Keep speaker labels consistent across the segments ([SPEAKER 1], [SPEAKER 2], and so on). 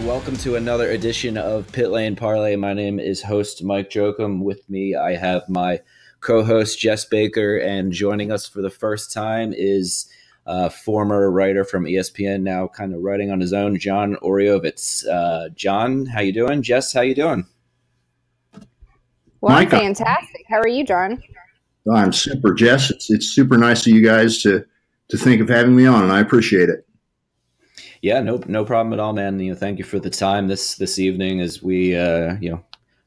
[SPEAKER 1] and welcome to another edition of Pit Lane Parlay. My name is host Mike Jokum. With me, I have my co-host Jess Baker, and joining us for the first time is former writer from ESPN, now kind of writing on his own, John Oreovicz. John, how you doing? Jess, how you doing?
[SPEAKER 2] Well, I'm fantastic. How are you, John?
[SPEAKER 3] I'm super, Jess. It's super nice of you guys to think of having me on, and I appreciate it.
[SPEAKER 1] Yeah, no problem at all, man. Thank you for the time this evening as we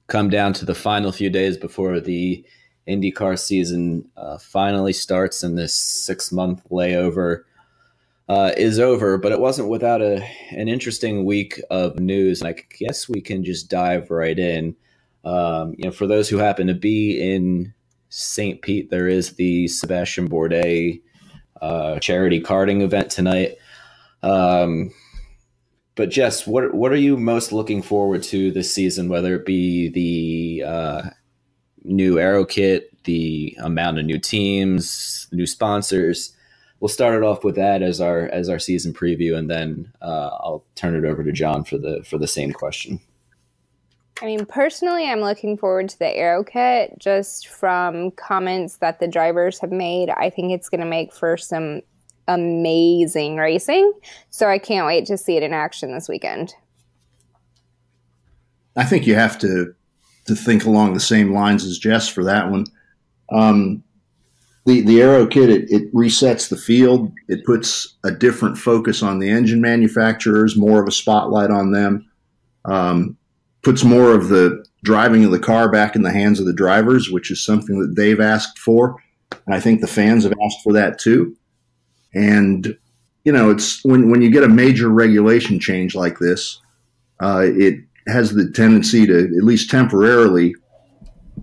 [SPEAKER 1] come down to the final few days before the IndyCar season finally starts, and this 6-month layover is over. But it wasn't without an interesting week of news, and I guess we can just dive right in. For those who happen to be in St. Pete, there is the Sebastian Bourdais charity karting event tonight. But Jess, what are you most looking forward to this season, whether it be the new aero kit, the amount of new teams, new sponsors? We'll start it off with that as our season preview, and then I'll turn it over to John for the same question.
[SPEAKER 2] I mean, personally, I'm looking forward to the aero kit just from comments that the drivers have made. I think it's going to make for some amazing racing. So I can't wait to see it in action this weekend.
[SPEAKER 3] I think you have to think along the same lines as Jess for that one. The aero kit, it resets the field. It puts a different focus on the engine manufacturers, more of a spotlight on them. Puts more of the driving of the car back in the hands of the drivers, which is something that they've asked for. And I think the fans have asked for that too. And, it's when you get a major regulation change like this, it has the tendency to, at least temporarily,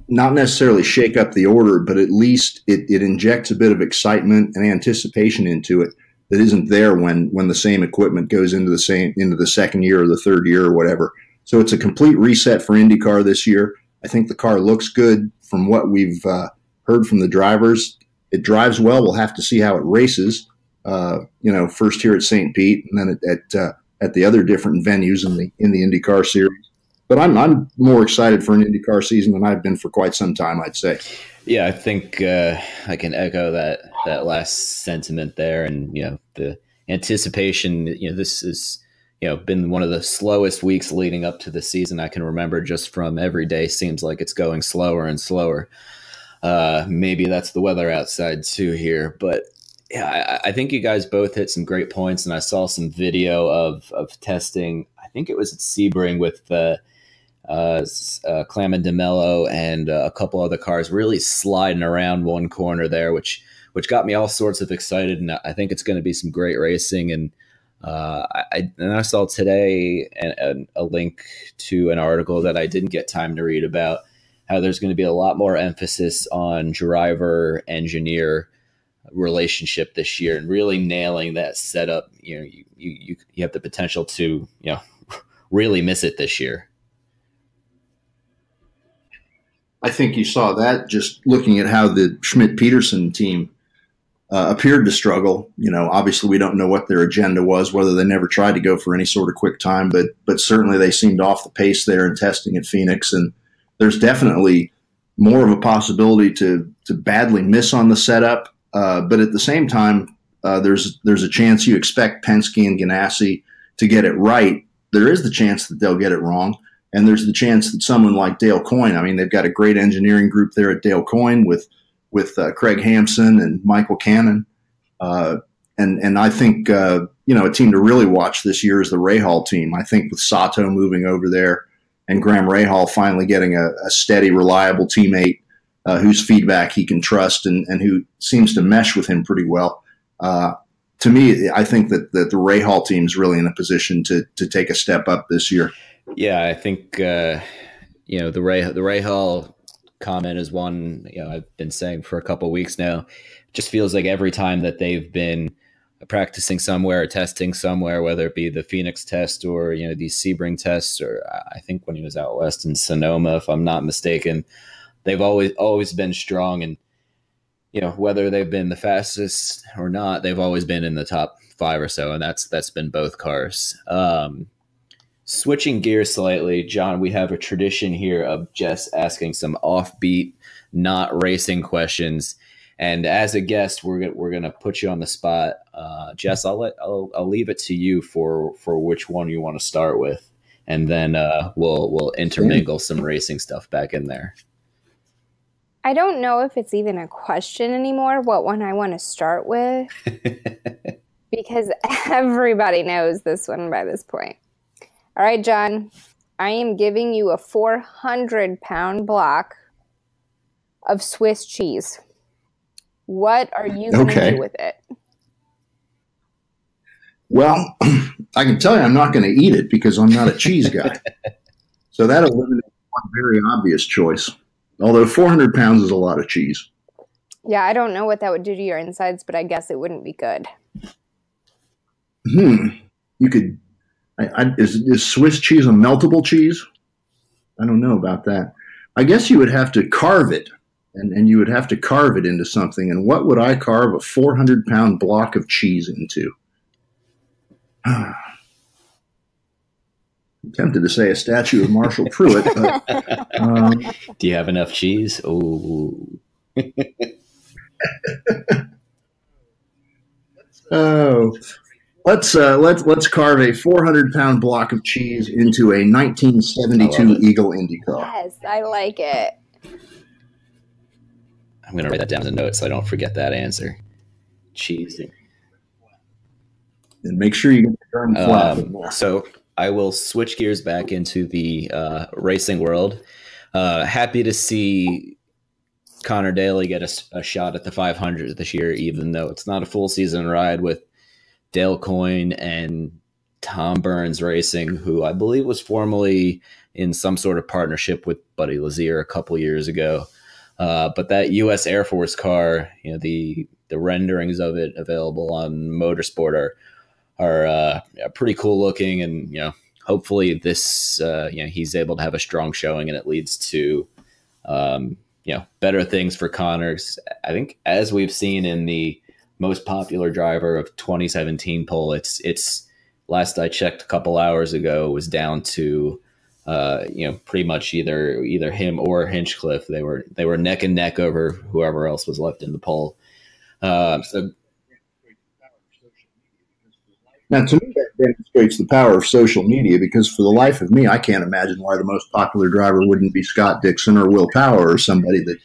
[SPEAKER 3] not necessarily shake up the order, but at least it injects a bit of excitement and anticipation into it that isn't there when the same equipment goes into the second year or the third year or whatever. So it's a complete reset for IndyCar this year. I think the car looks good from what we've heard from the drivers. It drives well. We'll have to see how it races. First here at St. Pete, and then at the other different venues in the IndyCar series. But I'm more excited for an IndyCar season than I've been for quite some time, I'd say.
[SPEAKER 1] Yeah, I think I can echo that last sentiment there, and the anticipation. This is been one of the slowest weeks leading up to the season I can remember. Just from every day seems like it's going slower and slower. Maybe that's the weather outside too here, but. Yeah, I think you guys both hit some great points, and I saw some video of testing. I think it was at Sebring with Clement DeMello and a couple other cars really sliding around one corner there, which got me all sorts of excited, and I think it's going to be some great racing. And I saw today a link to an article that I didn't get time to read about how there's going to be a lot more emphasis on driver-engineer relationship this year, and really nailing that setup. You have the potential to really miss it this year.
[SPEAKER 3] I think you saw that just looking at how the Schmidt-Peterson team appeared to struggle. Obviously we don't know what their agenda was, whether they never tried to go for any sort of quick time, but certainly they seemed off the pace there in testing at Phoenix, and there's definitely more of a possibility to badly miss on the setup. But at the same time, there's a chance you expect Penske and Ganassi to get it right. There is the chance that they'll get it wrong, and there's the chance that someone like Dale Coyne. I mean, they've got a great engineering group there at Dale Coyne with Craig Hampson and Michael Cannon, and I think a team to really watch this year is the Rahal team. I think with Sato moving over there and Graham Rahal finally getting a steady, reliable teammate. Whose feedback he can trust and who seems to mesh with him pretty well. To me, I think that the Rahal team is really in a position to take a step up this year.
[SPEAKER 1] Yeah, I think the Rahal comment is one I've been saying for a couple of weeks now. It just feels like every time that they've been practicing somewhere or testing somewhere, whether it be the Phoenix test or these Sebring tests, or I think when he was out west in Sonoma, if I'm not mistaken. They've always been strong, and whether they've been the fastest or not, they've always been in the top 5 or so, and that's been both cars. switching gears slightly, John, we have a tradition here of Jess asking some offbeat, not racing questions. And as a guest, we're gonna put you on the spot. Jess, I'll leave it to you for which one you want to start with, and then we'll intermingle some racing stuff back in there.
[SPEAKER 2] I don't know if it's even a question anymore, what one I want to start with, because everybody knows this one by this point. All right, John, I am giving you a 400-pound block of Swiss cheese. What are you going to do with it?
[SPEAKER 3] Well, I can tell you I'm not going to eat it because I'm not a cheese guy. So that eliminates one very obvious choice. Although 400 pounds is a lot of cheese.
[SPEAKER 2] Yeah, I don't know what that would do to your insides, but I guess it wouldn't be good.
[SPEAKER 3] You could. Is Swiss cheese a meltable cheese? I don't know about that. I guess you would have to carve it, and you would have to carve it into something. And what would I carve a 400-pound block of cheese into? I'm tempted to say a statue of Marshall Pruitt, but
[SPEAKER 1] do you have enough cheese? Oh,
[SPEAKER 3] let's carve a 400-pound block of cheese into a 1972 Eagle IndyCar.
[SPEAKER 2] Yes, I like it.
[SPEAKER 1] I'm gonna write that down as a note so I don't forget that answer. Cheese.
[SPEAKER 3] And make sure you get the darn flap.
[SPEAKER 1] So I will switch gears back into the racing world. Happy to see Connor Daly get a shot at the 500 this year, even though it's not a full season ride, with Dale Coyne and Tom Burns Racing, who I believe was formerly in some sort of partnership with Buddy Lazier a couple years ago. But that U.S. Air Force car, the renderings of it available on Motorsport are pretty cool looking, and hopefully this he's able to have a strong showing and it leads to better things for Connors. I think, as we've seen in the most popular driver of 2017 poll, it's last I checked a couple hours ago, was down to pretty much either him or Hinchcliffe. They were neck and neck over whoever else was left in the poll. So
[SPEAKER 3] now, to me, that demonstrates the power of social media, because for the life of me, I can't imagine why the most popular driver wouldn't be Scott Dixon or Will Power, or somebody that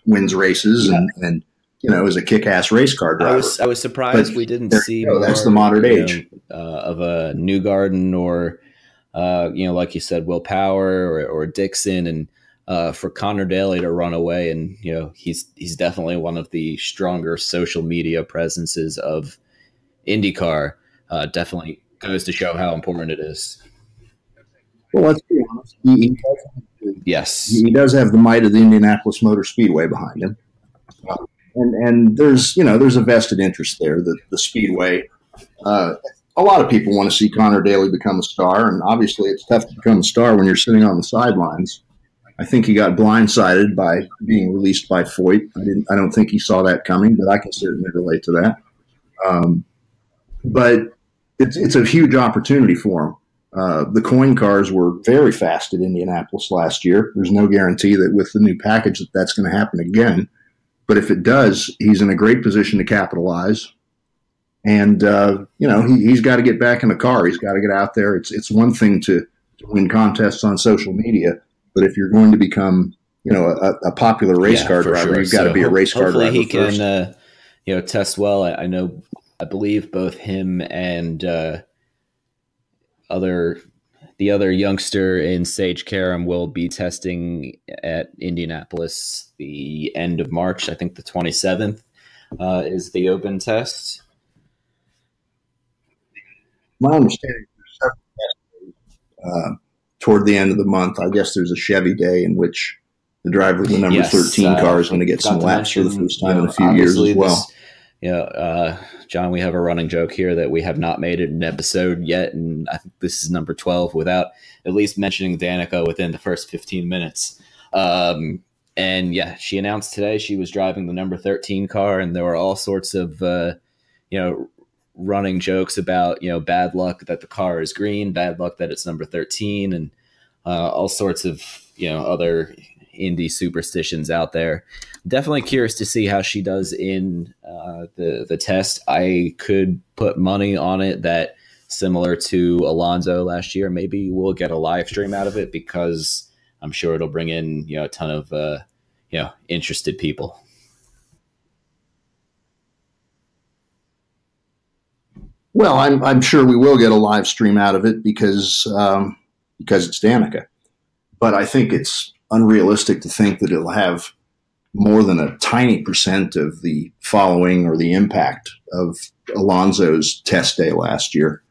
[SPEAKER 3] wins races and is a kick-ass race car driver.
[SPEAKER 1] I was surprised we didn't see
[SPEAKER 3] more, that's the modern age
[SPEAKER 1] of a Newgarden or like you said, Will Power or Dixon, and for Connor Daly to run away, and he's definitely one of the stronger social media presences of IndyCar. Definitely goes to show how important it is.
[SPEAKER 3] Well, let's be honest.
[SPEAKER 1] Yes,
[SPEAKER 3] he does have the might of the Indianapolis Motor Speedway behind him, and there's a vested interest there. The Speedway. A lot of people want to see Connor Daly become a star, and obviously it's tough to become a star when you're sitting on the sidelines. I think he got blindsided by being released by Foyt. I don't think he saw that coming, but I can certainly relate to that. But it's a huge opportunity for him. The Coyne cars were very fast at Indianapolis last year. There's no guarantee that with the new package that's going to happen again. But if it does, he's in a great position to capitalize. And, he's got to get back in the car. He's got to get out there. It's one thing to win contests on social media, but if you're going to become, a popular race car driver, you've got to be a race car driver
[SPEAKER 1] he
[SPEAKER 3] first.
[SPEAKER 1] Can, test well. I believe both him and the other youngster in Sage Karam will be testing at Indianapolis the end of March. I think the 27th is the open test.
[SPEAKER 3] My understanding is there's several tests toward the end of the month. I guess there's a Chevy day in which the driver of the number 13 car is going to get some laps for the first time in a few years as well.
[SPEAKER 1] John, we have a running joke here that we have not made it an episode yet, and I think this is number 12 without at least mentioning Danica within the first 15 minutes. And yeah, she announced today she was driving the number 13 car, and there were all sorts of running jokes about, bad luck that the car is green, bad luck that it's number 13, and all sorts of, other Indy superstitions out there. Definitely curious to see how she does in the test. I could put money on it that, similar to Alonso last year, maybe we'll get a live stream out of it, because I'm sure it'll bring in, a ton of, interested people.
[SPEAKER 3] Well, I'm sure we will get a live stream out of it because it's Danica. But I think it's unrealistic to think that it'll have more than a tiny percent of the following or the impact of Alonso's test day last year,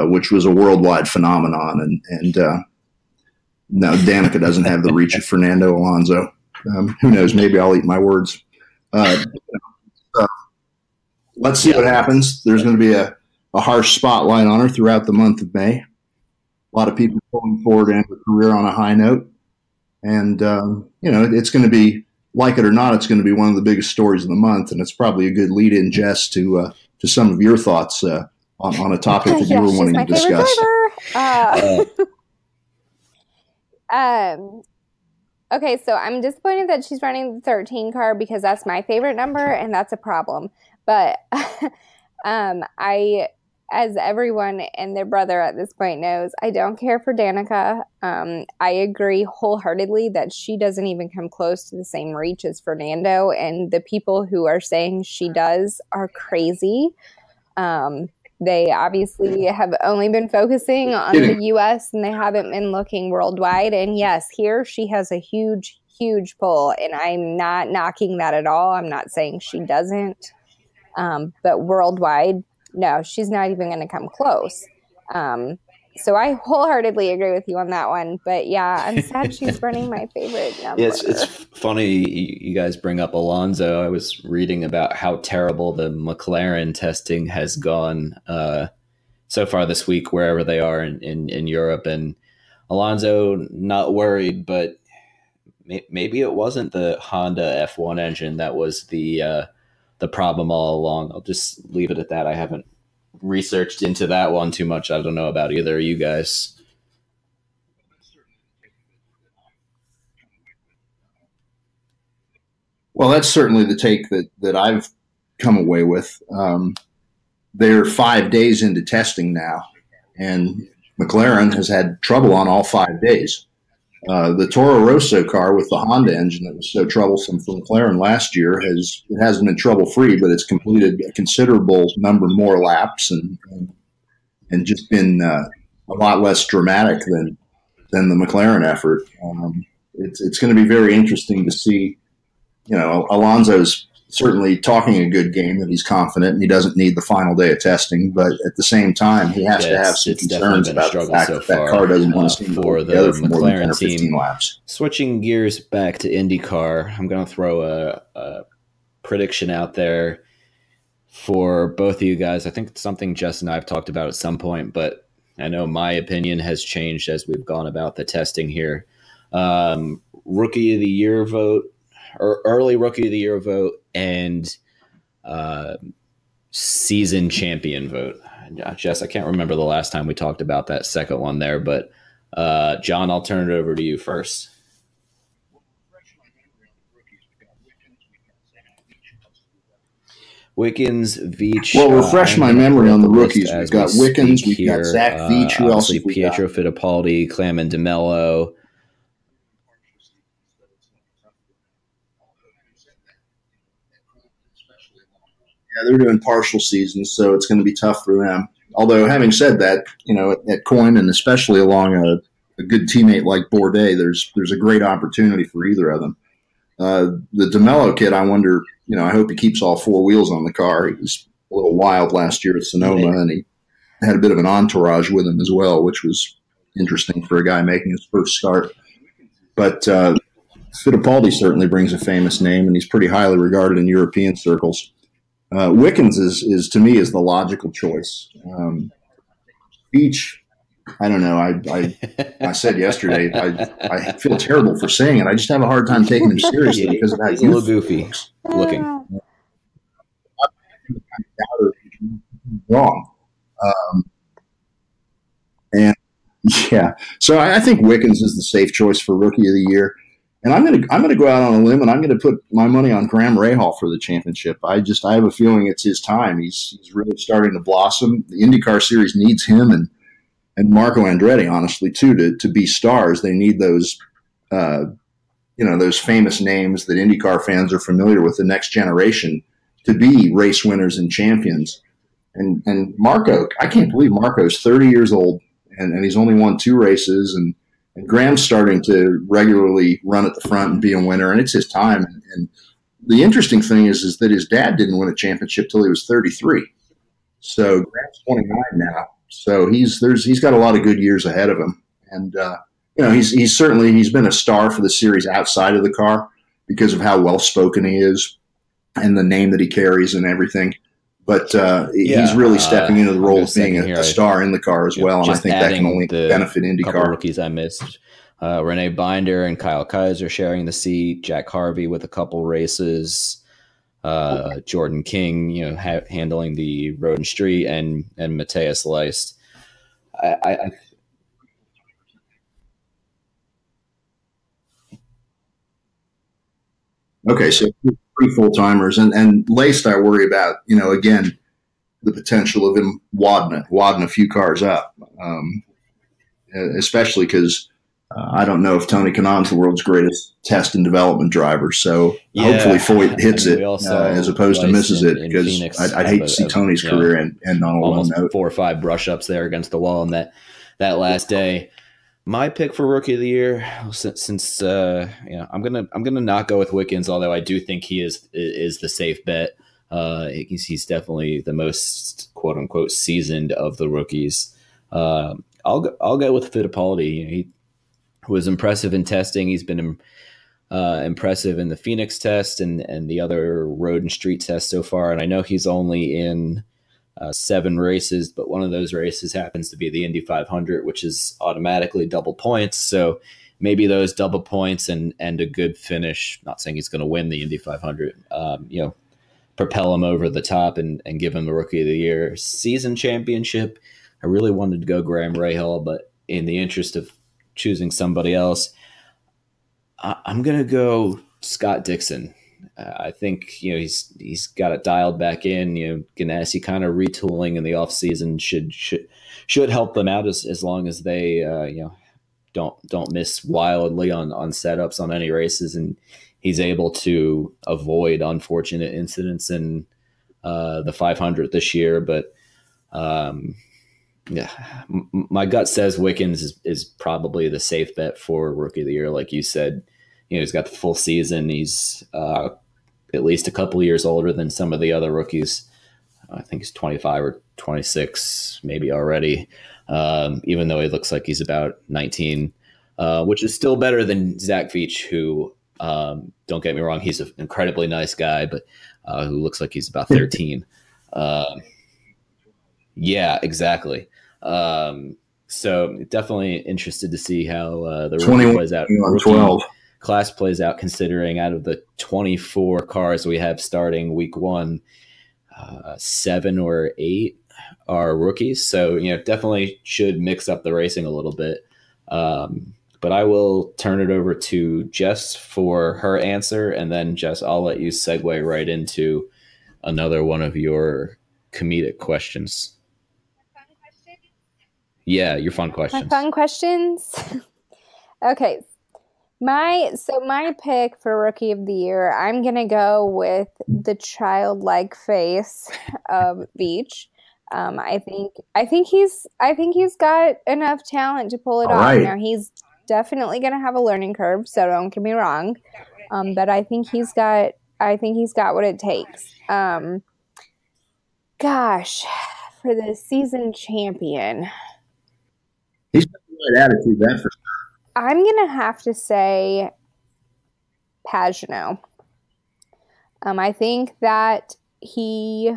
[SPEAKER 3] which was a worldwide phenomenon. And now Danica doesn't have the reach of Fernando Alonso. Who knows? Maybe I'll eat my words. Let's see what happens. There's going to be a harsh spotlight on her throughout the month of May. A lot of people pulling forward to end her career on a high note. And, it's going to be, like it or not, it's going to be one of the biggest stories of the month. And it's probably a good lead-in, Jess, to some of your thoughts on a topic that you were wanting to discuss.
[SPEAKER 2] Okay, so I'm disappointed that she's running the 13 car, because that's my favorite number, and that's a problem. But as everyone and their brother at this point knows, I don't care for Danica. I agree wholeheartedly that she doesn't even come close to the same reach as Fernando, and the people who are saying she does are crazy. They obviously have only been focusing on the U.S. and they haven't been looking worldwide. And yes, here she has a huge, huge pull, and I'm not knocking that at all. I'm not saying she doesn't. But worldwide, no, she's not even going to come close. So I wholeheartedly agree with you on that one. But yeah, I'm sad she's running my favorite number.
[SPEAKER 1] Yeah, it's funny you guys bring up Alonso. I was reading about how terrible the McLaren testing has gone so far this week, wherever they are in Europe. And Alonso not worried, but maybe it wasn't the Honda F1 engine that was the problem all along. I'll just leave it at that. I haven't researched into that one too much. I don't know about either of you guys.
[SPEAKER 3] Well, that's certainly the take that I've come away with. They're 5 days into testing now, and McLaren has had trouble on all 5 days. The Toro Rosso car with the Honda engine that was so troublesome for McLaren last year hasn't been trouble-free, but it's completed a considerable number more laps and just been a lot less dramatic than the McLaren effort. It's going to be very interesting to see. Alonso's certainly talking a good game, that he's confident and he doesn't need the final day of testing, but at the time he has to have some concerns about the fact that car doesn't want to
[SPEAKER 1] for the McLaren team. Laps. Switching gears back to IndyCar, I'm going to throw a prediction out there for both of you guys. I think it's something Jess and I have talked about at some point, but I know my opinion has changed as we've gone about the testing here. Rookie of the Year vote, or early Rookie of the Year vote, and season champion vote. Jess, I can't remember the last time we talked about that second one there, but John, I'll turn it over to you first. Wickens, Veach.
[SPEAKER 3] Well, refresh my memory on the rookies. We've got Wickens, we've got Zach Veach. Who else have we got?
[SPEAKER 1] Pietro Fittipaldi, Clement de Mello.
[SPEAKER 3] Yeah, they're doing partial seasons, so it's going to be tough for them. Although, having said that, at Coyne and especially along a good teammate like Bourdais, there's a great opportunity for either of them. The de Mello kid, I wonder, I hope he keeps all four wheels on the car. He was a little wild last year at Sonoma, and he had a bit of an entourage with him as well, which was interesting for a guy making his first start. But Fittipaldi certainly brings a famous name, and he's pretty highly regarded in European circles. Wickens is to me is the logical choice. Beach, I don't know. I said yesterday I feel terrible for saying it. I just have a hard time taking him seriously because of how
[SPEAKER 1] he's a little goofy looking.
[SPEAKER 3] wrong. And yeah, so I think Wickens is the safe choice for Rookie of the Year. And I'm gonna go out on a limb and I'm gonna put my money on Graham Rahal for the championship. I have a feeling it's his time. He's really starting to blossom. The IndyCar series needs him and Marco Andretti, honestly, too, to be stars. They need those those famous names that IndyCar fans are familiar with, the next generation, to be race winners and champions. And Marco, I can't believe Marco's 30 years old and he's only won 2 races and Graham's starting to regularly run at the front and be a winner, and it's his time. And the interesting thing is that his dad didn't win a championship till he was 33. So Graham's 29 now. So he's got a lot of good years ahead of him. And he's been a star for the series outside of the car because of how well spoken he is and the name that he carries and everything. But he's really stepping into the role of being a star in the car as well, and I think that can only benefit IndyCar.
[SPEAKER 1] Couple rookies I missed: Renee Binder and Kyle Kaiser sharing the seat. Jack Harvey with a couple races. Jordan King, handling the road and street, and Matthias Leist.
[SPEAKER 3] Okay, so 3 full-timers. And Leist I worry about, again, the potential of him wadding a few cars up, especially because I don't know if Tony Kanaan's the world's greatest test and development driver. So hopefully Foyt hits it as opposed to misses it, because I'd hate to see Tony's career end on a low note.
[SPEAKER 1] 4 or 5 brush-ups there against the wall on that last day. My pick for Rookie of the Year, since I'm gonna not go with Wickens, although I do think he is the safe bet. He's definitely the most quote unquote seasoned of the rookies. I'll go with Fittipaldi. He was impressive in testing. He's been impressive in the Phoenix test and the other road and street tests so far. And I know he's only in 7 races, but one of those races happens to be the Indy 500, which is automatically double points. So maybe those double points and a good finish, not saying he's going to win the Indy 500, propel him over the top and give him the Rookie of the Year. Season championship, I really wanted to go Graham Rahal, but in the interest of choosing somebody else, I'm going to go Scott Dixon. I think he's got it dialed back in. Ganassi kind of retooling in the off season should help them out as long as they don't miss wildly on setups on any races, and he's able to avoid unfortunate incidents in the 500 this year. But my gut says Wickens is probably the safe bet for Rookie of the Year, like you said. He's got the full season. He's at least a couple of years older than some of the other rookies. I think he's 25 or 26 maybe already, even though he looks like he's about 19, which is still better than Zach Veach, who, don't get me wrong, he's an incredibly nice guy, but who looks like he's about 13. Yeah, exactly. So definitely interested to see how the rookie plays out.
[SPEAKER 3] 12.
[SPEAKER 1] Class plays out, considering out of the 24 cars we have starting week 1, 7 or 8 are rookies. So, definitely should mix up the racing a little bit. But I will turn it over to Jess for her answer. And then, Jess, I'll let you segue right into another one of your comedic questions. Yeah, your fun questions.
[SPEAKER 2] My fun questions? Okay. My pick for Rookie of the Year, I'm gonna go with the childlike face of Veach. I think he's got enough talent to pull it off.
[SPEAKER 3] Right.
[SPEAKER 2] Now he's definitely gonna have a learning curve, so don't get me wrong. But I think he's got what it takes. Gosh, for the season champion,
[SPEAKER 3] he's got the right attitude, that's for sure.
[SPEAKER 2] I'm going to have to say Pagenaud. I think that he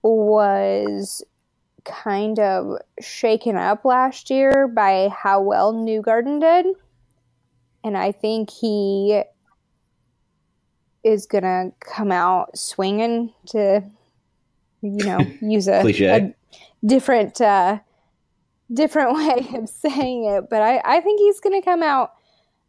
[SPEAKER 2] was kind of shaken up last year by how well Newgarden did. And I think he is going to come out swinging to use
[SPEAKER 1] cliche.
[SPEAKER 2] a different way of saying it. But I think he's going to come out,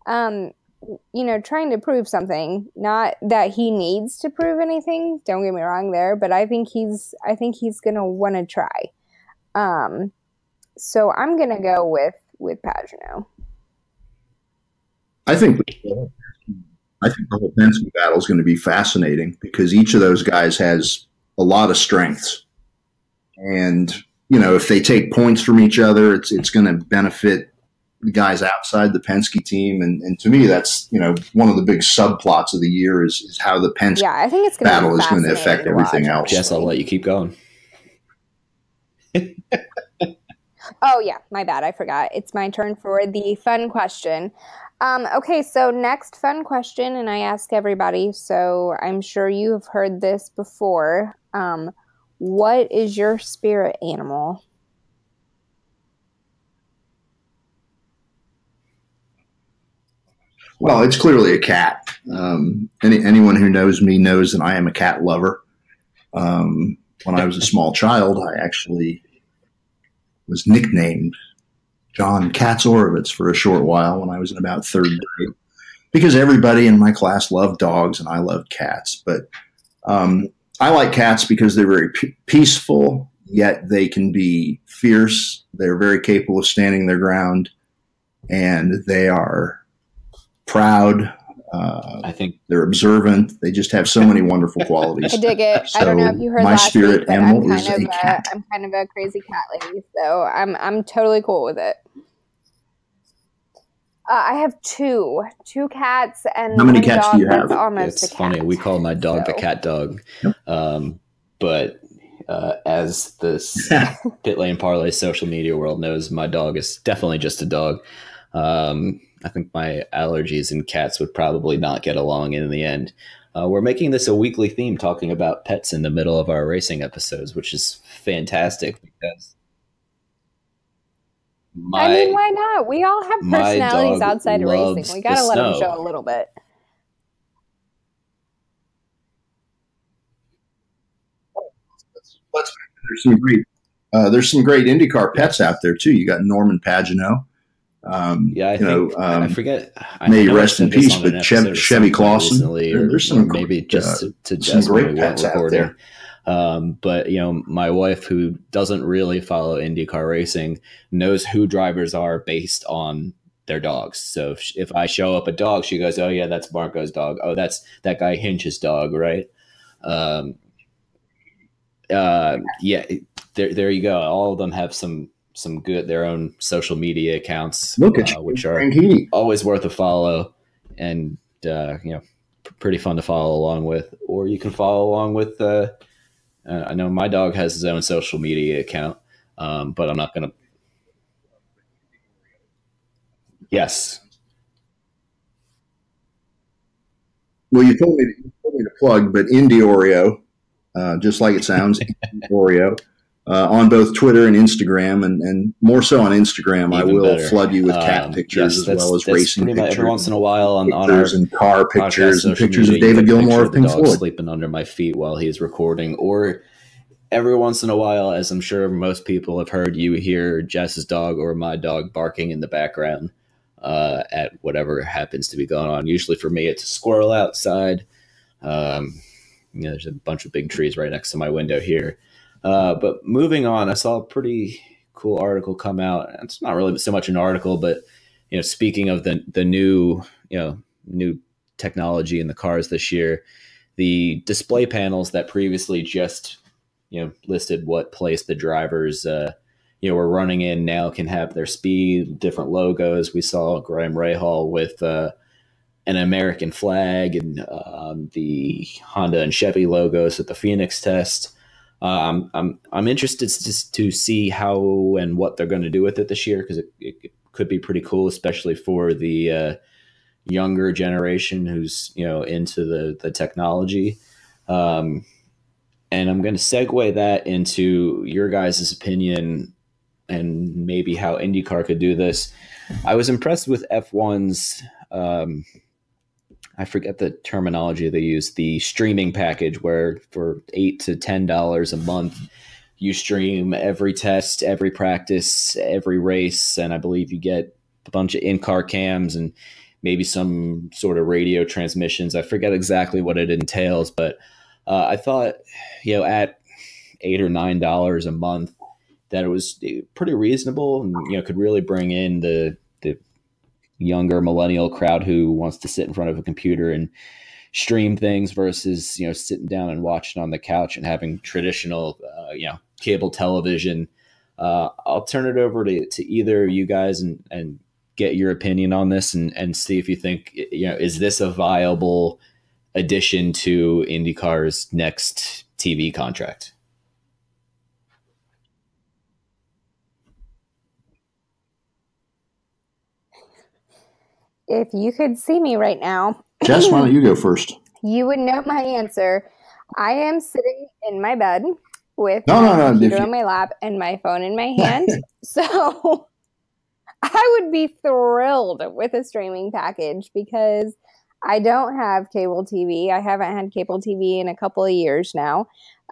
[SPEAKER 2] trying to prove something. Not that he needs to prove anything. Don't get me wrong there, but I think he's going to want to try. So I'm going to go with Pagenaud.
[SPEAKER 3] I think the whole Penske battle is going to be fascinating because each of those guys has a lot of strengths. And, if they take points from each other, it's going to benefit the guys outside the Penske team. And to me, that's, one of the big subplots of the year is how the Penske
[SPEAKER 2] I think it's
[SPEAKER 3] battle is going to affect everything else.
[SPEAKER 1] Jess, I'll let you keep going.
[SPEAKER 2] Oh, yeah, my bad. I forgot. It's my turn for the fun question. Okay, so next fun question, and I ask everybody, so I'm sure you have heard this before. What is your spirit animal?
[SPEAKER 3] Well, it's clearly a cat. Anyone who knows me knows that I am a cat lover. When I was a small child, I actually was nicknamed John Katz Oreovicz for a short while when I was in about third grade, because everybody in my class loved dogs and I loved cats. But I like cats because they're very peaceful, yet they can be fierce. They're very capable of standing their ground, and they are proud.
[SPEAKER 1] I think
[SPEAKER 3] they're observant. They just have so many wonderful qualities.
[SPEAKER 2] I dig it.
[SPEAKER 3] So
[SPEAKER 2] I don't know if you heard
[SPEAKER 3] my
[SPEAKER 2] last
[SPEAKER 3] spirit
[SPEAKER 2] week, but
[SPEAKER 3] animal is a cat.
[SPEAKER 2] I'm kind of a crazy cat lady, so I'm totally cool with it. I have two cats and
[SPEAKER 3] how many
[SPEAKER 2] one
[SPEAKER 3] cats
[SPEAKER 2] dog
[SPEAKER 3] do you have?
[SPEAKER 2] that's almost
[SPEAKER 1] it's
[SPEAKER 2] a cat.
[SPEAKER 1] funny. We call my dog the cat dog.
[SPEAKER 3] Yep.
[SPEAKER 1] But as this Pit Lane Parlay social media world knows, my dog is definitely just a dog. I think my allergies and cats would probably not get along in the end. We're making this a weekly theme, talking about pets in the middle of our racing episodes, which is fantastic because
[SPEAKER 2] why not? We all have personalities outside of racing. We got to let them show a little bit.
[SPEAKER 3] There's some great IndyCar pets out there too. You got Norman Pagenaud.
[SPEAKER 1] I forget.
[SPEAKER 3] May rest in peace, but Chevy Clausen. There's some
[SPEAKER 1] maybe just to Jess
[SPEAKER 3] great
[SPEAKER 1] when we
[SPEAKER 3] pets
[SPEAKER 1] weren't
[SPEAKER 3] out
[SPEAKER 1] recording.
[SPEAKER 3] there.
[SPEAKER 1] But my wife, who doesn't really follow IndyCar racing, knows who drivers are based on their dogs. So if I show up a dog, she goes, "Oh yeah, that's Marco's dog. Oh, that's that guy Hinch's dog, right?" Yeah, there you go. All of them have some good their own social media accounts, which are always worth a follow, and pretty fun to follow along with. Or you can follow along with. I know my dog has his own social media account, but I'm not going to. Yes.
[SPEAKER 3] Well, you told me to plug, but Indy Oreo, just like it sounds, Oreo. On both Twitter and Instagram, and more so on Instagram, I will flood you with cat pictures as well as racing pictures.
[SPEAKER 1] Every once in a while on our
[SPEAKER 3] and car pictures and pictures
[SPEAKER 1] media,
[SPEAKER 3] of David Gilmour of Pink Floyd
[SPEAKER 1] sleeping under my feet while he's recording, or every once in a while, as I'm sure most people have heard, you hear Jess's dog or my dog barking in the background at whatever happens to be going on. Usually for me, it's a squirrel outside. There's a bunch of big trees right next to my window here. But moving on, I saw a pretty cool article come out. It's not really so much an article, but speaking of the new technology in the cars this year, the display panels that previously just listed what place the drivers were running in now can have their speed, different logos. We saw Graham Rahal with an American flag and the Honda and Chevy logos at the Phoenix test. I'm interested to see how and what they're going to do with it this year, because it could be pretty cool, especially for the younger generation who's into the technology. And I'm going to segue that into your guys' opinion and maybe how IndyCar could do this. I was impressed with F1's I forget the terminology they use, the streaming package where for $8 to $10 a month, you stream every test, every practice, every race, and I believe you get a bunch of in-car cams and maybe some sort of radio transmissions. I forget exactly what it entails, but I thought, at $8 or $9 a month, that it was pretty reasonable and could really bring in the younger millennial crowd who wants to sit in front of a computer and stream things versus sitting down and watching on the couch and having traditional cable television. I'll turn it over to either of you guys and get your opinion on this and see if you think is this a viable addition to IndyCar's next TV contract.
[SPEAKER 2] If you could see me right now,
[SPEAKER 3] Jess, why don't you go first?
[SPEAKER 2] You would know my answer. I am sitting in my bed with
[SPEAKER 3] my
[SPEAKER 2] computer on my lap and my phone in my hand. So I would be thrilled with a streaming package because I don't have cable TV. I haven't had cable TV in a couple of years now.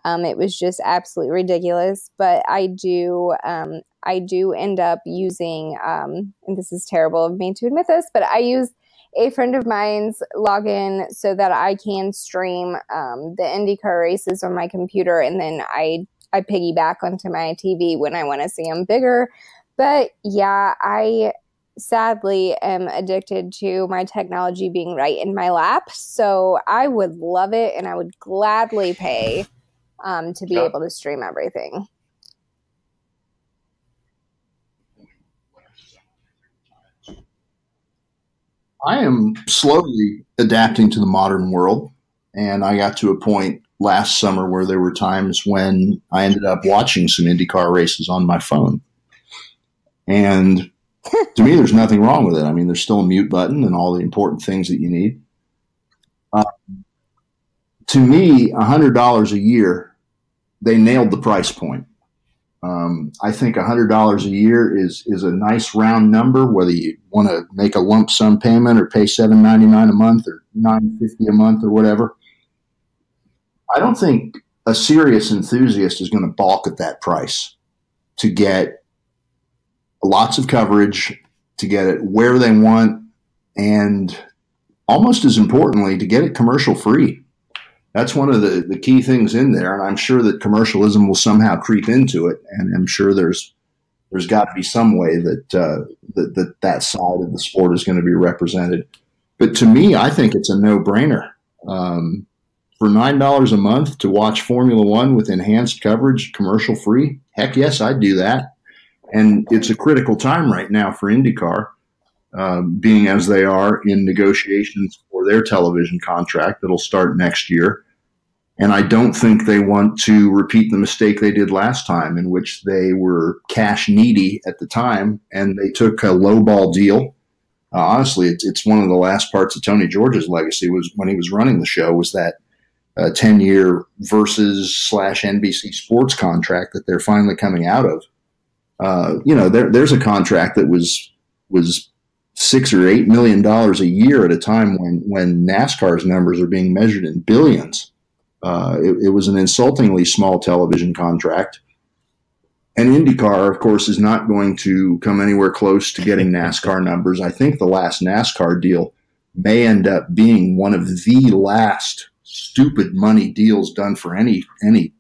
[SPEAKER 2] It was just absolutely ridiculous. But I do end up using, and this is terrible of me to admit this, but I use a friend of mine's login so that I can stream the IndyCar races on my computer, and then I piggyback onto my TV when I want to see them bigger. But yeah, I sadly am addicted to my technology being right in my lap, so I would love it, and I would gladly pay to be able to stream everything.
[SPEAKER 3] I am slowly adapting to the modern world, and I got to a point last summer where there were times when I ended up watching some IndyCar races on my phone. And to me, there's nothing wrong with it. I mean, there's still a mute button and all the important things that you need. To me, $100 a year, they nailed the price point. I think $100 a year is a nice round number, whether you want to make a lump sum payment or pay $7.99 a month or $9.50 a month or whatever. I don't think a serious enthusiast is going to balk at that price to get lots of coverage, to get it where they want, and almost as importantly, to get it commercial free. That's one of the key things in there, and I'm sure that commercialism will somehow creep into it, and I'm sure there's got to be some way that that side of the sport is going to be represented. But to me, I think it's a no-brainer. For $9 a month to watch Formula One with enhanced coverage, commercial-free, heck yes, I'd do that. And it's a critical time right now for IndyCar, being as they are in negotiations for their television contract that'll start next year. And I don't think they want to repeat the mistake they did last time, in which they were cash needy at the time and they took a lowball deal. Honestly, it's one of the last parts of Tony George's legacy was when he was running the show was that 10-year Versus/NBC Sports contract that they're finally coming out of. There's a contract that was $6 or $8 million a year at a time when NASCAR's numbers are being measured in billions. It was an insultingly small television contract. And IndyCar, of course, is not going to come anywhere close to getting NASCAR numbers. I think the last NASCAR deal may end up being one of the last stupid money deals done for any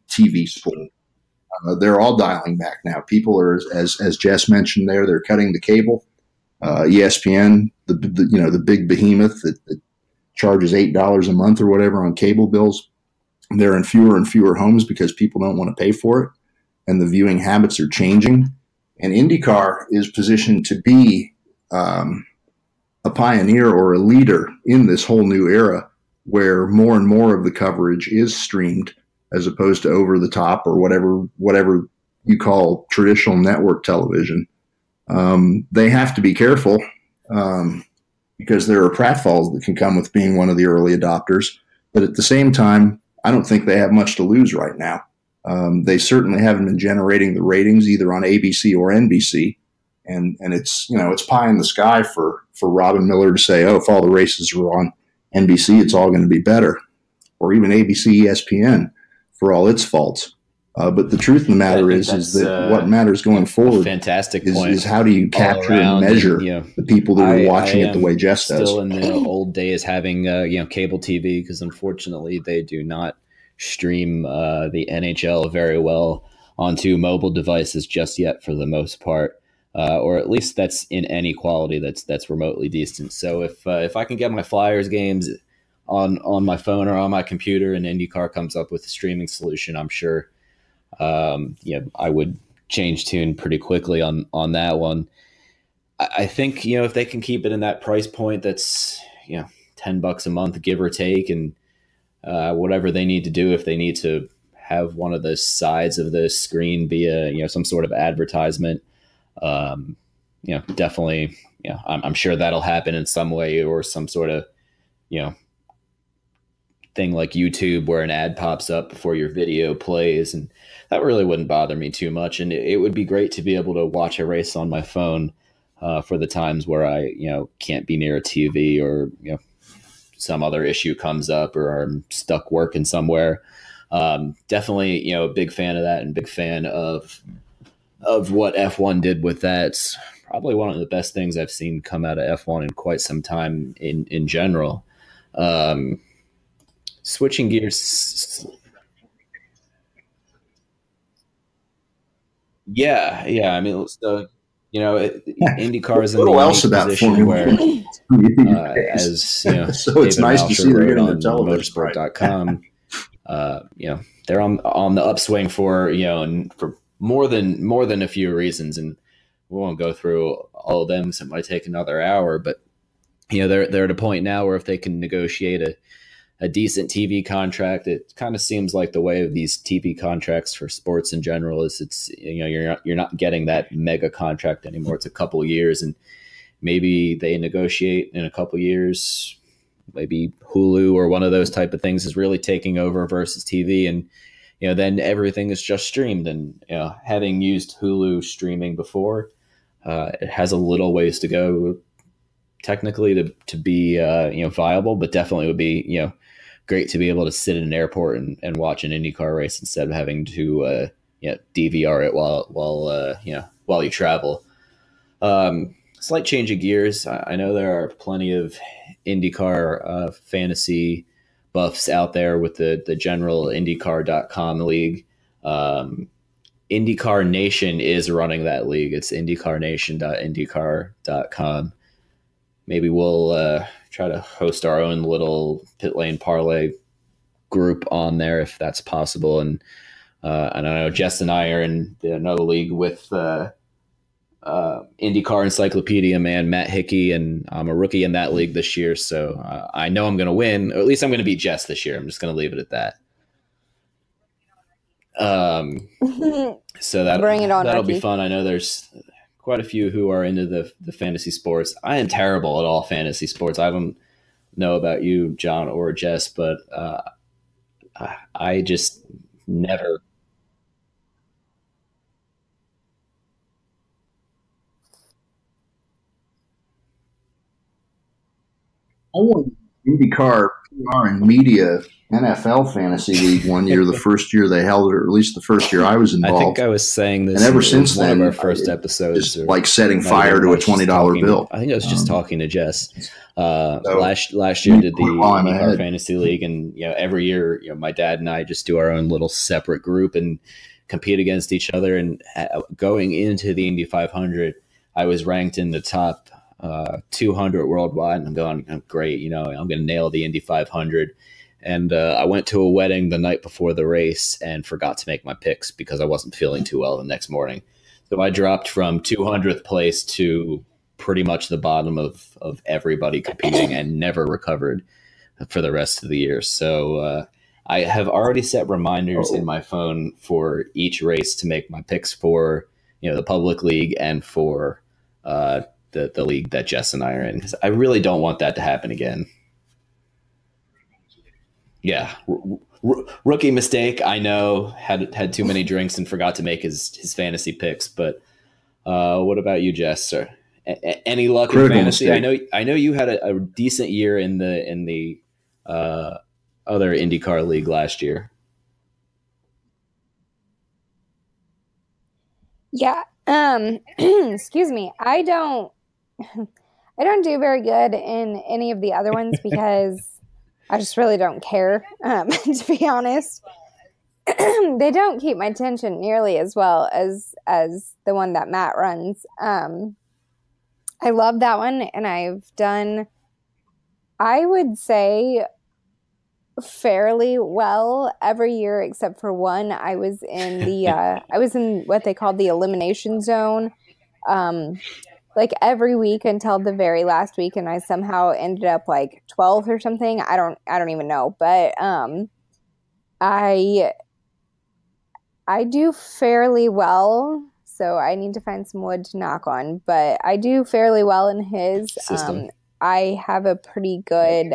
[SPEAKER 3] TV sport. They're all dialing back now. People are, as Jess mentioned there, they're cutting the cable. ESPN, the big behemoth that charges $8 a month or whatever on cable bills. They're in fewer and fewer homes because people don't want to pay for it, and the viewing habits are changing. And IndyCar is positioned to be a pioneer or a leader in this whole new era where more and more of the coverage is streamed as opposed to over the top or whatever you call traditional network television. They have to be careful because there are pratfalls that can come with being one of the early adopters. But at the same time, I don't think they have much to lose right now. They certainly haven't been generating the ratings either on ABC or NBC. And it's pie in the sky for Robin Miller to say, oh, if all the races are on NBC, it's all going to be better, or even ABC, ESPN, for all its faults. But the truth of the matter is that what matters going forward
[SPEAKER 1] fantastic point
[SPEAKER 3] is how do you capture and measure the people that are watching it the way Jess does.
[SPEAKER 1] Still in the old days having cable TV, because unfortunately they do not stream the NHL very well onto mobile devices just yet, for the most part, or at least that's in any quality that's remotely decent. So if I can get my Flyers games on my phone or on my computer, and IndyCar comes up with a streaming solution, I'm sure I would change tune pretty quickly on that one. I think, if they can keep it in that price point, that's, $10 a month, give or take, and whatever they need to do, if they need to have one of the sides of the screen be some sort of advertisement, definitely, I'm sure that'll happen in some way, or some sort of, thing like YouTube where an ad pops up before your video plays, and that really wouldn't bother me too much. And it would be great to be able to watch a race on my phone for the times where I can't be near a TV, or some other issue comes up, or I'm stuck working somewhere. Definitely a big fan of that, and big fan of what F1 did with that. It's probably one of the best things I've seen come out of F1 in quite some time in general. Switching gears. Yeah. I mean, so, IndyCar is in the unique position where, as
[SPEAKER 3] so it's nice to see they're getting their television
[SPEAKER 1] motorsport.com, they're on the upswing for more than a few reasons, and we won't go through all of them, so it might take another hour. But they're at a point now where if they can negotiate a decent TV contract, it kind of seems like the way of these TV contracts for sports in general is it's you're not getting that mega contract anymore. It's a couple of years, and maybe they negotiate in a couple of years. Maybe Hulu or one of those type of things is really taking over versus TV, and then everything is just streamed. And having used Hulu streaming before, it has a little ways to go technically to be viable, but definitely would be great to be able to sit in an airport and watch an IndyCar race instead of having to DVR it while you travel. Slight change of gears. I know there are plenty of IndyCar fantasy buffs out there with the general IndyCar.com league. IndyCar Nation is running that league. It's IndyCarNation.IndyCar.com. Maybe we'll try to host our own little pit lane parlay group on there if that's possible. And I know Jess and I are in another league with IndyCar Encyclopedia man Matt Hickey, and I'm a rookie in that league this year, so I know I'm going to win, or at least I'm going to beat Jess this year. I'm just going to leave it at that. So
[SPEAKER 2] Bring it on,
[SPEAKER 1] that'll
[SPEAKER 2] Ricky.
[SPEAKER 1] be fun. I know there's quite a few who are into the fantasy sports. I am terrible at all fantasy sports. I don't know about you, John or Jess, but I just never.
[SPEAKER 3] I won IndyCar PR and Media NFL Fantasy League one year, the first year they held it, or at least the first year I was involved.
[SPEAKER 1] I think I was saying this,
[SPEAKER 3] and ever since then,
[SPEAKER 1] one of our first episodes,
[SPEAKER 3] just like setting fire to a $20 bill.
[SPEAKER 1] I think I was just talking to Jess. Last year did the IndyCar Fantasy League, and every year, my dad and I just do our own little separate group and compete against each other. And going into the Indy 500, I was ranked in the top 200 worldwide, and I'm going, great, I'm going to nail the Indy 500. And I went to a wedding the night before the race and forgot to make my picks because I wasn't feeling too well the next morning. So I dropped from 200th place to pretty much the bottom of everybody competing and never recovered for the rest of the year. So I have already set reminders in my phone for each race to make my picks for the public league and for the league that Jess and I are in, because I really don't want that to happen again. Yeah, rookie mistake. I know, had too many drinks and forgot to make his fantasy picks. But what about you, Jess? Sir? Any luck in fantasy? Mistake. I know you had a decent year in the uh, other IndyCar league last year.
[SPEAKER 2] Yeah. Excuse me. I don't do very good in any of the other ones because I just really don't care, to be honest. They don't keep my attention nearly as well as the one that Matt runs. I love that one, and I've done, I would say, fairly well every year except for one. I was in the I was in what they call the elimination zone, like every week until the very last week, and I somehow ended up like 12th or something. I don't even know, but I do fairly well, so I need to find some wood to knock on, but I do fairly well in his
[SPEAKER 1] System.
[SPEAKER 2] I have a pretty good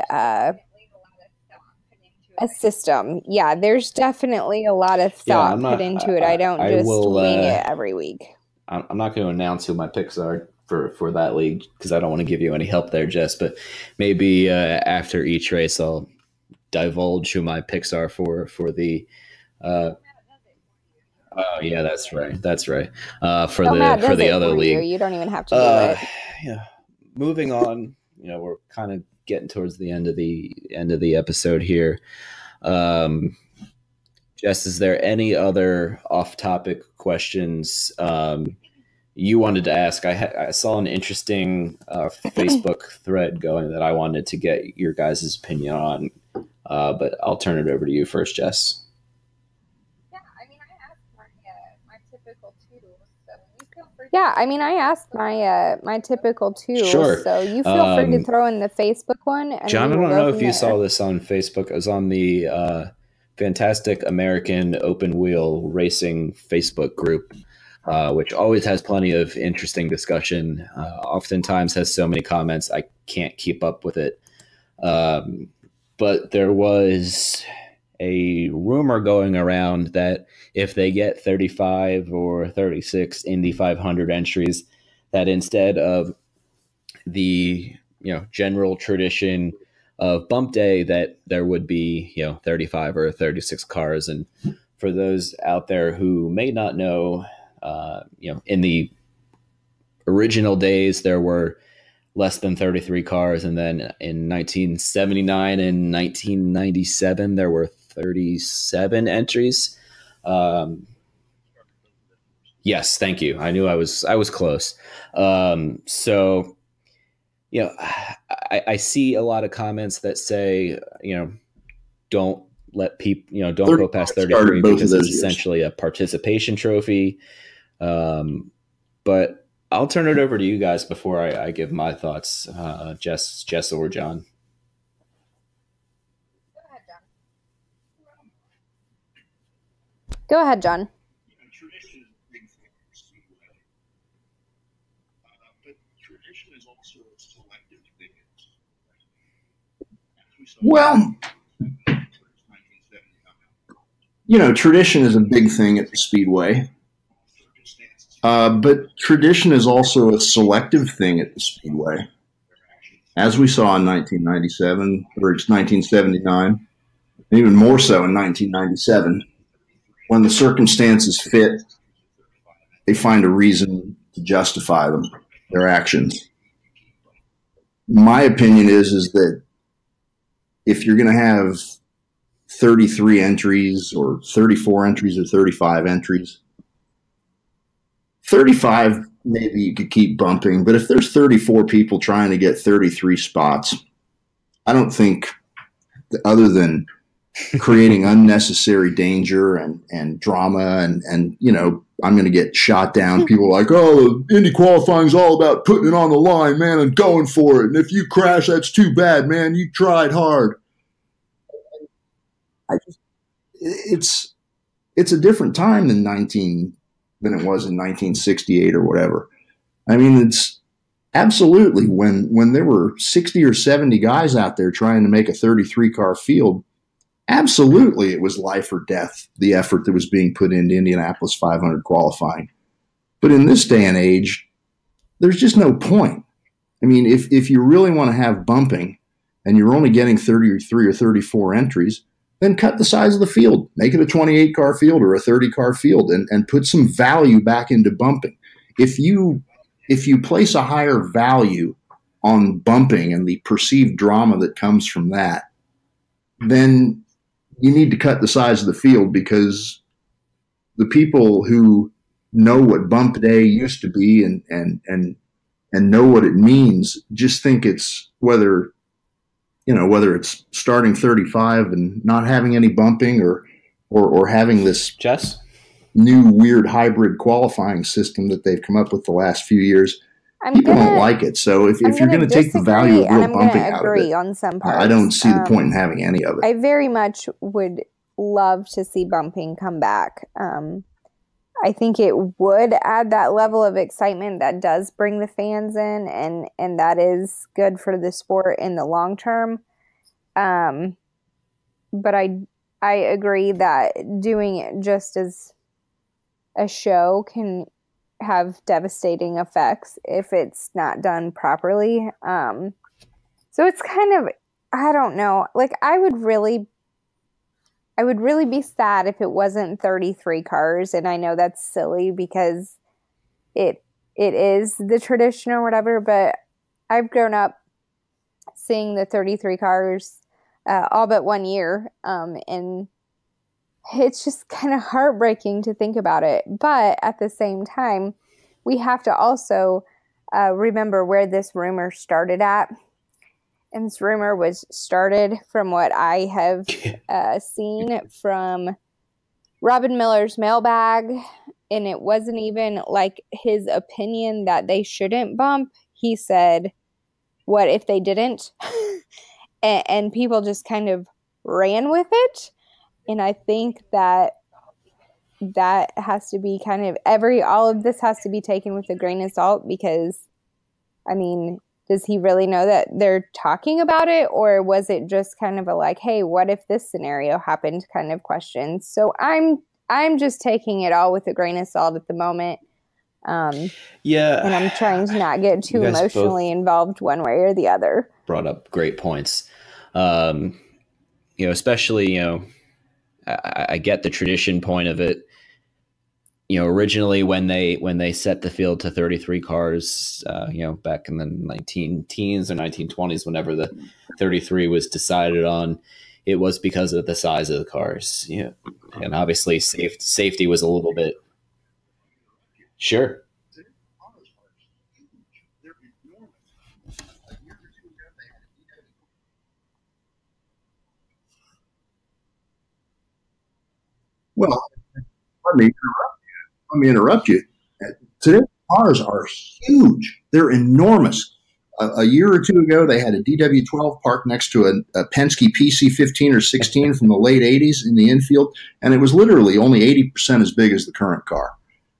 [SPEAKER 2] a system. Yeah, there's definitely a lot of thought put into it. I don't just wing it every week.
[SPEAKER 1] I'm not going to announce who my picks are for that league because I don't want to give you any help there, Jess. But maybe after each race, I'll divulge who my picks are for the. Oh yeah, that's right. That's right. For the other league,
[SPEAKER 2] you don't even have to do it.
[SPEAKER 1] Yeah. Moving on. We're kind of getting towards the end of the episode here. Jess, is there any other off-topic questions you wanted to ask? I saw an interesting Facebook thread going that I wanted to get your guys' opinion on, but I'll turn it over to you first, Jess.
[SPEAKER 2] Yeah, I mean, I asked my typical two.
[SPEAKER 1] Sure.
[SPEAKER 2] So you feel free to throw in the Facebook one. And
[SPEAKER 1] John, I don't know if you saw this on Facebook. It was on the Fantastic American Open Wheel Racing Facebook group, which always has plenty of interesting discussion. Oftentimes has so many comments, I can't keep up with it. But there was a rumor going around that if they get 35 or 36 Indy 500 entries, that instead of the general tradition of bump day, that there would be 35 or 36 cars. And for those out there who may not know, in the original days there were less than 33 cars, and then in 1979 and 1997 there were 37 entries. Yes, thank you. I knew I was close. So, I see a lot of comments that say, don't let people, don't go past 33 because it's essentially a participation trophy. But I'll turn it over to you guys before I give my thoughts. Jess or John.
[SPEAKER 2] Go ahead, John.
[SPEAKER 3] Tradition is a big thing for Speedway. But tradition is also a selective thing. Well, tradition is a big thing at the Speedway. But tradition is also a selective thing at the Speedway. As we saw in 1997, or it's 1979, and even more so in 1997. When the circumstances fit, they find a reason to justify them, their actions. My opinion is that if you're going to have 33 entries or 34 entries or 35 entries, 35 maybe you could keep bumping, but if there's 34 people trying to get 33 spots, I don't think, other than creating unnecessary danger and drama and I'm going to get shot down. People are like, oh, Indy qualifying is all about putting it on the line, man, and going for it. And if you crash, that's too bad, man. You tried hard. It's a different time than it was in 1968 or whatever. I mean, it's absolutely when there were 60 or 70 guys out there trying to make a 33 car field. Absolutely, it was life or death, the effort that was being put into Indianapolis 500 qualifying. But in this day and age, there's just no point. I mean, if you really want to have bumping and you're only getting 33 or 34 entries, then cut the size of the field. Make it a 28-car field or a 30-car field, and put some value back into bumping. If you place a higher value on bumping and the perceived drama that comes from that, then you need to cut the size of the field, because the people who know what bump day used to be and know what it means just think it's whether it's starting 35 and not having any bumping or having this
[SPEAKER 1] Jess?
[SPEAKER 3] new weird hybrid qualifying system that they've come up with the last few years. People don't like it. So if you're going to take the value of real bumping out of it,
[SPEAKER 2] on some parts,
[SPEAKER 3] I don't see the point in having any of it.
[SPEAKER 2] I very much would love to see bumping come back. I think it would add that level of excitement that does bring the fans in, and that is good for the sport in the long term. But I agree that doing it just as a show can have devastating effects if it's not done properly. So it's kind of, I don't know. Like, I would really be sad if it wasn't 33 cars. And I know that's silly because it is the tradition or whatever, but I've grown up seeing the 33 cars all but 1 year. And it's just kind of heartbreaking to think about it. But at the same time, we have to also remember where this rumor started at. And this rumor was started from what I have seen from Robin Miller's mailbag. And it wasn't even like his opinion that they shouldn't bump. He said, what if they didn't? and people just kind of ran with it. And I think that has to be kind of all of this has to be taken with a grain of salt, because, I mean, does he really know that they're talking about it? Or was it just kind of a like, hey, what if this scenario happened kind of question? So I'm just taking it all with a grain of salt at the moment.
[SPEAKER 1] Yeah.
[SPEAKER 2] And I'm trying to not get too emotionally involved one way or the other.
[SPEAKER 1] Brought up great points. Especially, I get the tradition point of it. Originally when they set the field to 33 cars, back in the 19-teens or 1920s, whenever the 33 was decided on, it was because of the size of the cars. And obviously safety was a little bit. Sure.
[SPEAKER 3] Well, let me interrupt you. Today's cars are huge. They're enormous. A year or two ago, they had a DW12 parked next to a Penske PC15 or 16 from the late 80s in the infield, and it was literally only 80% as big as the current car.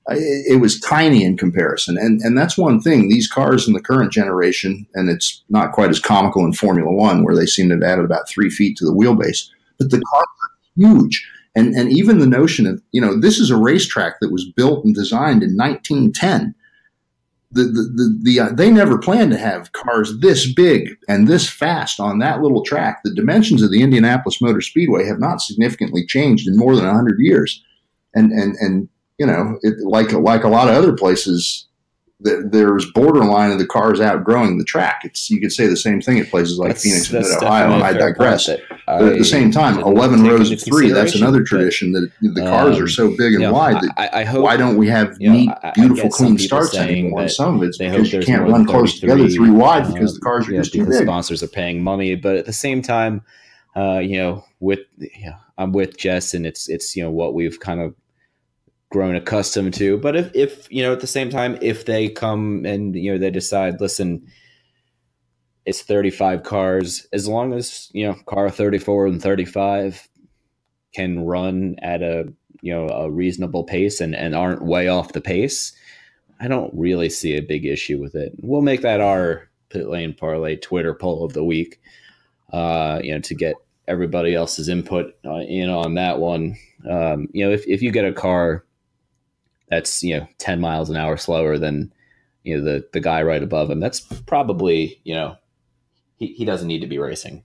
[SPEAKER 3] It was tiny in comparison, and that's one thing. These cars in the current generation, and it's not quite as comical in Formula One, where they seem to have added about 3 feet to the wheelbase, but the cars are huge. And even the notion of, this is a racetrack that was built and designed in 1910. They never planned to have cars this big and this fast on that little track. The dimensions of the Indianapolis Motor Speedway have not significantly changed in more than 100 years. And like a lot of other places, there's borderline of the cars outgrowing the track. You could say the same thing at places like Phoenix and Ohio, and I digress. But at the same time, 11 rows of 3, that's another tradition, that the cars are so big and wide that
[SPEAKER 1] I hope,
[SPEAKER 3] why don't we have neat, beautiful, clean starts anymore? And some of it's because you can't run close together 3 wide because the cars are just too big.
[SPEAKER 1] Sponsors are paying money, but at the same time, I'm with Jess, and it's what we've kind of grown accustomed to. But if at the same time, if they come and they decide, listen, it's 35 cars, as long as car 34 and 35 can run at a reasonable pace and aren't way off the pace, I don't really see a big issue with it. We'll make that our Pit Lane Parlay Twitter poll of the week, to get everybody else's input in on that one. If you get a car that's 10 miles an hour slower than the guy right above him, that's probably he doesn't need to be racing.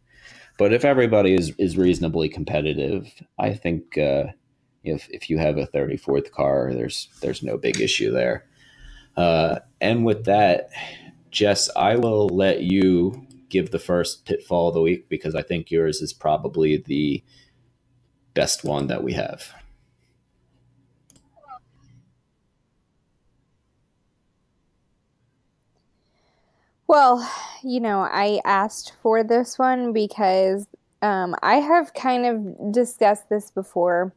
[SPEAKER 1] But if everybody is reasonably competitive, I think if you have a 34th car, there's no big issue there. And with that, Jess, I will let you give the first pitfall of the week because I think yours is probably the best one that we have.
[SPEAKER 2] Well, I asked for this one because I have kind of discussed this before.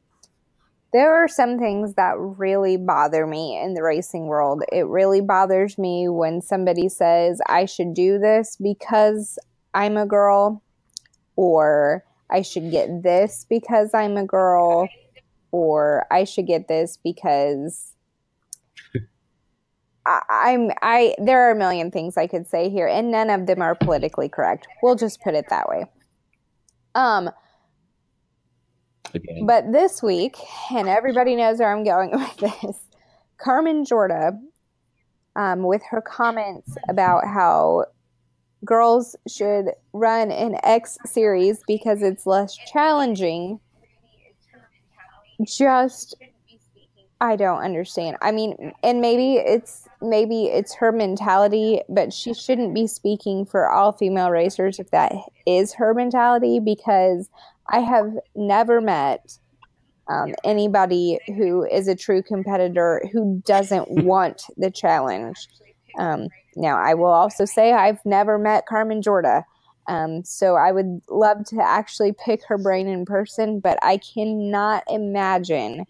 [SPEAKER 2] There are some things that really bother me in the racing world. It really bothers me when somebody says, I should do this because I'm a girl, or I should get this because I'm a girl, or I should get this because there are a million things I could say here, and none of them are politically correct. We'll just put it that way.
[SPEAKER 1] Again.
[SPEAKER 2] But this week, and everybody knows where I'm going with this, Carmen Jorda, with her comments about how girls should run an X series because it's less challenging, just, I don't understand. I mean, and maybe it's her mentality, but she shouldn't be speaking for all female racers if that is her mentality, because I have never met anybody who is a true competitor who doesn't want the challenge. Now, I will also say I've never met Carmen Jorda, so I would love to actually pick her brain in person, but I cannot imagine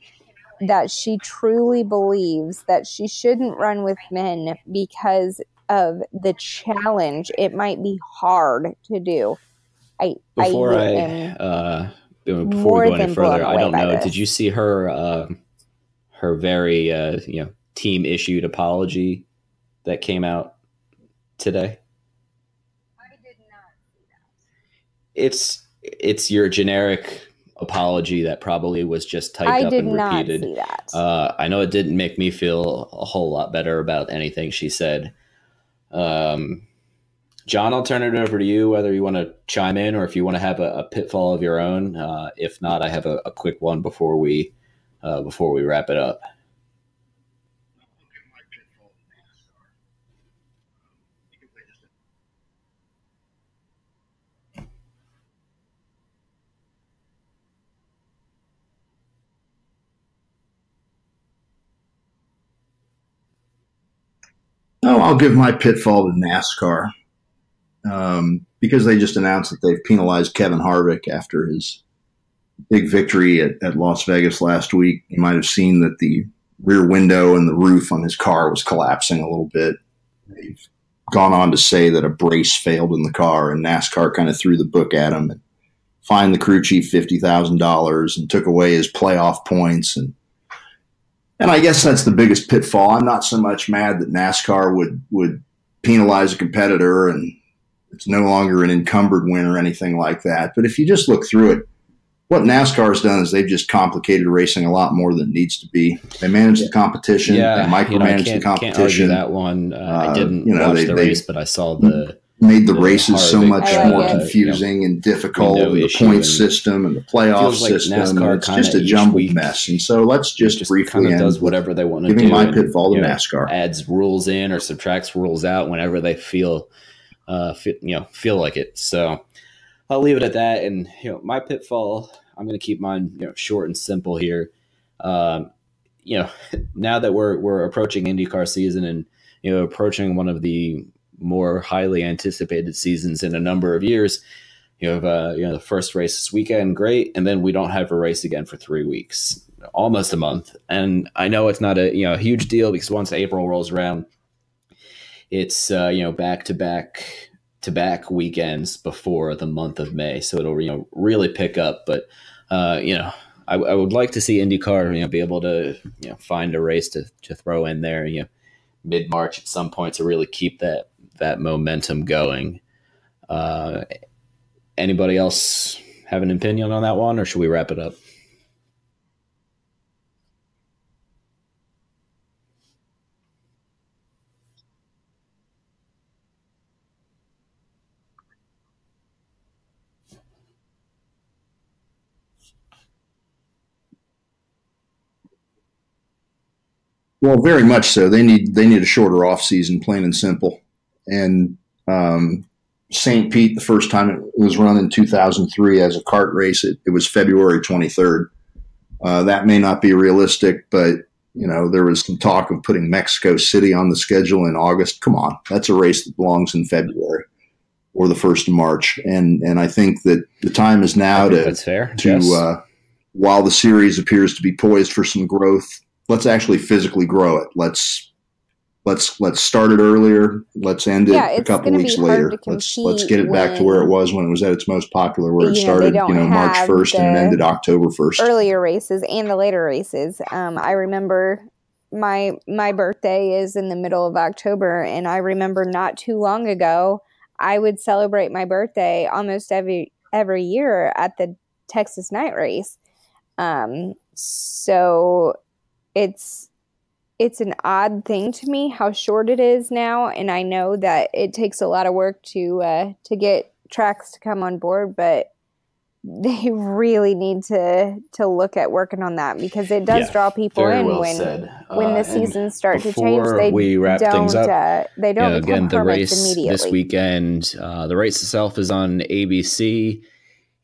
[SPEAKER 2] that she truly believes that she shouldn't run with men because of the challenge. It might be hard to do.
[SPEAKER 1] Before we go any further, I don't know. Did you see her her very team issued apology that came out today?
[SPEAKER 2] I did not see
[SPEAKER 1] that. It's your generic apology that probably was just typed up and repeated.
[SPEAKER 2] I did not see that.
[SPEAKER 1] I know it didn't make me feel a whole lot better about anything she said. John, I'll turn it over to you, whether you want to chime in or if you want to have a pitfall of your own. If not, I have a quick one before we wrap it up.
[SPEAKER 3] Oh, I'll give my pitfall to NASCAR. Because they just announced that they've penalized Kevin Harvick after his big victory at Las Vegas last week. You might have seen that the rear window and the roof on his car was collapsing a little bit. They've gone on to say that a brace failed in the car, and NASCAR kind of threw the book at him and fined the crew chief $50,000 and took away his playoff points. And I guess that's the biggest pitfall. I'm not so much mad that NASCAR would penalize a competitor and it's no longer an encumbered win or anything like that. But if you just look through it, what NASCAR has done is they've just complicated racing a lot more than it needs to be. They manage the competition. They micromanage the competition.
[SPEAKER 1] Can't argue that one. I didn't watch the race, but I saw
[SPEAKER 3] made the races so much more confusing and difficult. The point system and the playoff system. NASCAR it's just a jumbled mess. And so let's just briefly end
[SPEAKER 1] does whatever they want to do.
[SPEAKER 3] Giving my pitfall to NASCAR.
[SPEAKER 1] Adds rules in or subtracts rules out whenever they feel like it. So I'll leave it at that. And my pitfall, I'm going to keep mine short and simple here. Now that we're approaching IndyCar season and approaching one of the more highly anticipated seasons in a number of years, you have the first race this weekend, great, and then we don't have a race again for 3 weeks, almost a month. And I know it's not a huge deal because once April rolls around, it's back to back weekends before the month of May, so it'll really pick up. But I would like to see IndyCar be able to find a race to throw in there mid-March at some point to really keep that momentum going. Anybody else have an opinion on that one, or should we wrap it up?
[SPEAKER 3] Well, very much so. They need a shorter off season, plain and simple. And St. Pete, the first time it was run in 2003 as a kart race, it was February 23rd. That may not be realistic, but there was some talk of putting Mexico City on the schedule in August. Come on, that's a race that belongs in February or the 1st of March. And I think that the time is now
[SPEAKER 1] that's fair.
[SPEAKER 3] While the series appears to be poised for some growth, let's actually physically grow it. Let's start it earlier. Let's end it a couple weeks later. Let's get it back to where it was when it was at its most popular, where it started, March 1st and ended October 1st.
[SPEAKER 2] Earlier races and the later races. I remember my birthday is in the middle of October, and I remember not too long ago, I would celebrate my birthday almost every year at the Texas night race. So it's an odd thing to me how short it is now, and I know that it takes a lot of work to get tracks to come on board, but they really need to look at working on that, because it does draw people in when the seasons start to change.
[SPEAKER 1] We wrap things up.
[SPEAKER 2] They don't become
[SPEAKER 1] again, the race
[SPEAKER 2] immediately.
[SPEAKER 1] This weekend. The race itself is on ABC.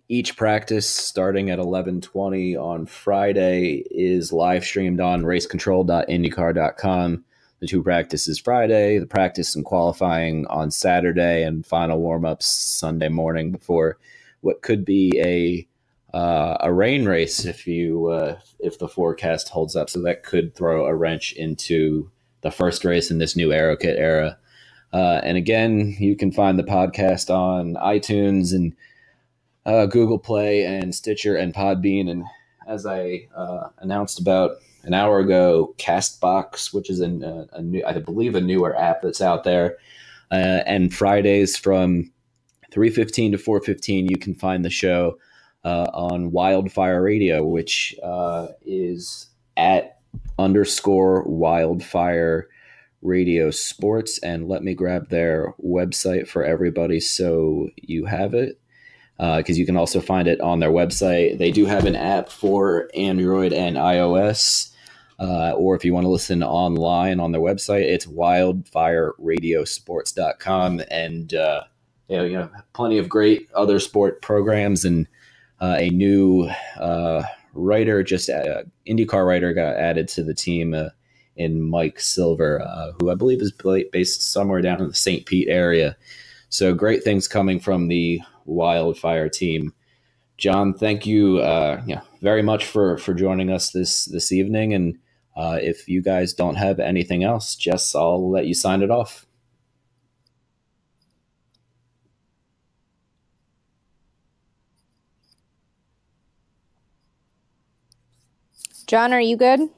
[SPEAKER 1] Each practice, starting at 11:20 on Friday, is live streamed on racecontrol.indycar.com. The 2 practices Friday, the practice and qualifying on Saturday, and final warm-ups Sunday morning before what could be a rain race if the forecast holds up. So that could throw a wrench into the first race in this new AeroKit era. And again, you can find the podcast on iTunes and Google Play and Stitcher and Podbean. And as I announced about an hour ago, Castbox, which is a new, I believe, a newer app that's out there. And Fridays from 3:15 to 4:15, you can find the show on Wildfire Radio, which is at _Wildfire Radio Sports. And let me grab their website for everybody so you have it, because you can also find it on their website. They do have an app for Android and iOS, or if you want to listen online on their website, it's wildfireradiosports.com. And plenty of great other sport programs, and a new writer, IndyCar writer, got added to the team in Mike Silver, who I believe is based somewhere down in the St. Pete area. So great things coming from the Wildfire team. John, thank you very much for joining us this evening. And if you guys don't have anything else, Jess, I'll let you sign it off.
[SPEAKER 2] John, are you good?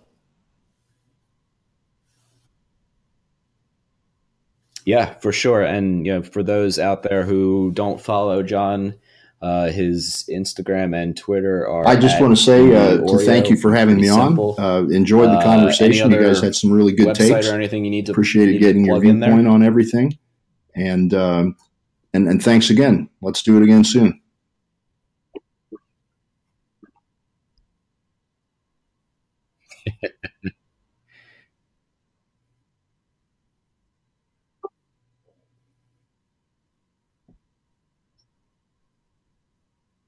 [SPEAKER 1] Yeah, for sure. And for those out there who don't follow John, his Instagram and Twitter are.
[SPEAKER 3] I just want to say to thank you for having me on. Enjoyed the conversation. You guys had some really good takes.
[SPEAKER 1] Or anything you need to
[SPEAKER 3] appreciated getting your viewpoint on everything. And thanks again. Let's do it again soon.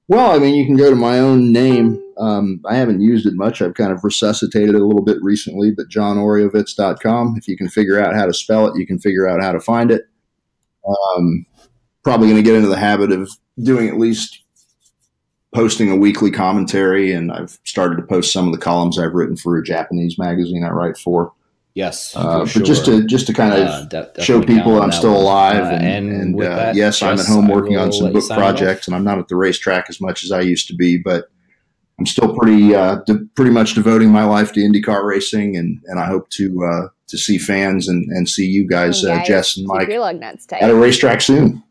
[SPEAKER 3] Well, I mean, you can go to my own name. I haven't used it much. I've kind of resuscitated it a little bit recently, but johnoreovicz.com. If you can figure out how to spell it, you can figure out how to find it. Probably going to get into the habit of doing at least posting a weekly commentary, and I've started to post some of the columns I've written for a Japanese magazine I write for.
[SPEAKER 1] Yes,
[SPEAKER 3] but just to kind of show people that I'm still alive, and yes, I'm at home working on some book projects, and I'm not at the racetrack as much as I used to be, but I'm still pretty much devoting my life to IndyCar racing, and I hope to see fans and see you guys, Jess and Mike, at a racetrack soon.